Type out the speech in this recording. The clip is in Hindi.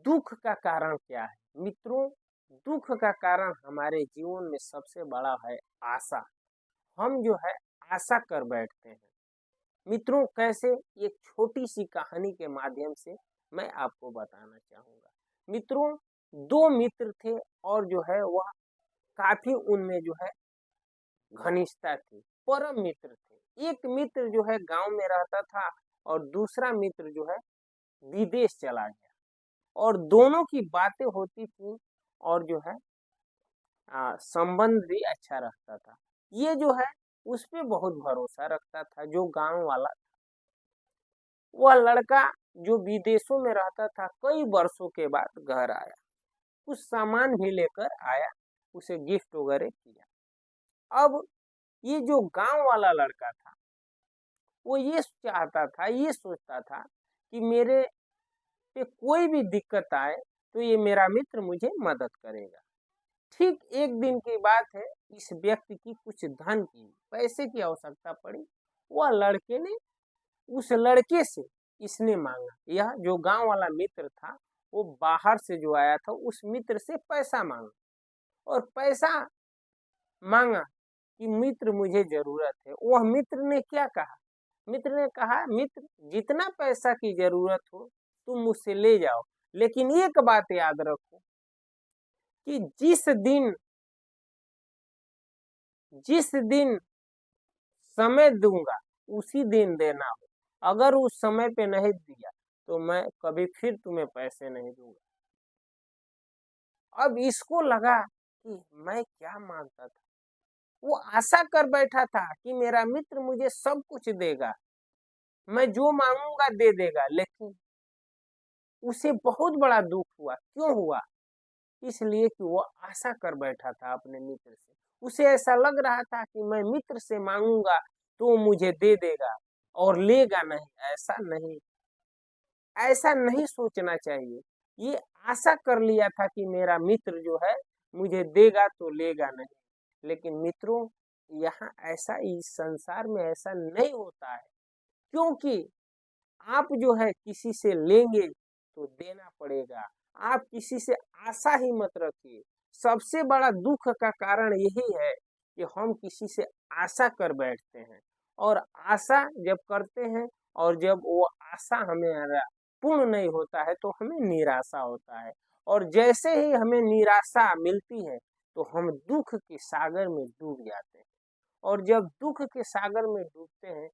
दुख का कारण क्या है? मित्रों, दुख का कारण हमारे जीवन में सबसे बड़ा है आशा। हम जो है आशा कर बैठते हैं। मित्रों, कैसे? एक छोटी सी कहानी के माध्यम से मैं आपको बताना चाहूंगा। मित्रों, दो मित्र थे और जो है वह काफी उनमें जो है घनिष्ठता थी, परम मित्र थे। एक मित्र जो है गांव में रहता था और दूसरा मित्र जो है विदेश चला गया, और दोनों की बातें होती थी और जो है संबंध भी अच्छा रखता था। ये जो है उस पे बहुत भरोसा रखता था जो गांव वाला। वह लड़का जो विदेशों में रहता था कई वर्षों के बाद घर आया, कुछ सामान भी लेकर आया, उसे गिफ्ट वगैरह किया। अब ये जो गांव वाला लड़का था वो ये चाहता था, ये सोचता था कि मेरे पे कोई भी दिक्कत आए तो ये मेरा मित्र मुझे मदद करेगा। ठीक एक दिन की बात है, इस व्यक्ति की कुछ धन की, पैसे की आवश्यकता पड़ी। वह लड़के ने उस लड़के से इसने मांगा। यह जो गांव वाला मित्र था वो बाहर से जो आया था उस मित्र से पैसा मांगा, और पैसा मांगा कि मित्र मुझे जरूरत है। वह मित्र ने क्या कहा? मित्र ने कहा, मित्र जितना पैसा की जरूरत हो तुम मुझसे ले जाओ, लेकिन एक बात याद रखो कि जिस दिन समय दूंगा उसी दिन देना हो। अगर उस समय पे नहीं दिया तो मैं कभी फिर तुम्हें पैसे नहीं दूंगा। अब इसको लगा कि मैं क्या मानता था, वो आशा कर बैठा था कि मेरा मित्र मुझे सब कुछ देगा, मैं जो मांगूंगा दे देगा, लेकिन उसे बहुत बड़ा दुख हुआ। क्यों हुआ? इसलिए कि वो आशा कर बैठा था अपने मित्र से। उसे ऐसा लग रहा था कि मैं मित्र से मांगूंगा तो वो मुझे दे देगा और लेगा नहीं। ऐसा नहीं सोचना चाहिए। ये आशा कर लिया था कि मेरा मित्र जो है मुझे देगा तो लेगा नहीं। लेकिन मित्रों, यहाँ ऐसा, इस संसार में ऐसा नहीं होता है। क्योंकि आप जो है किसी से लेंगे तो देना पड़ेगा। आप किसी से आशा ही मत रखिए। सबसे बड़ा दुख का कारण यही है कि हम किसी से आशा कर बैठते हैं, और आशा जब करते हैं और जब वो आशा हमें पूर्ण नहीं होता है तो हमें निराशा होता है, और जैसे ही हमें निराशा मिलती है तो हम दुख के सागर में डूब जाते हैं। और जब दुख के सागर में डूबते हैं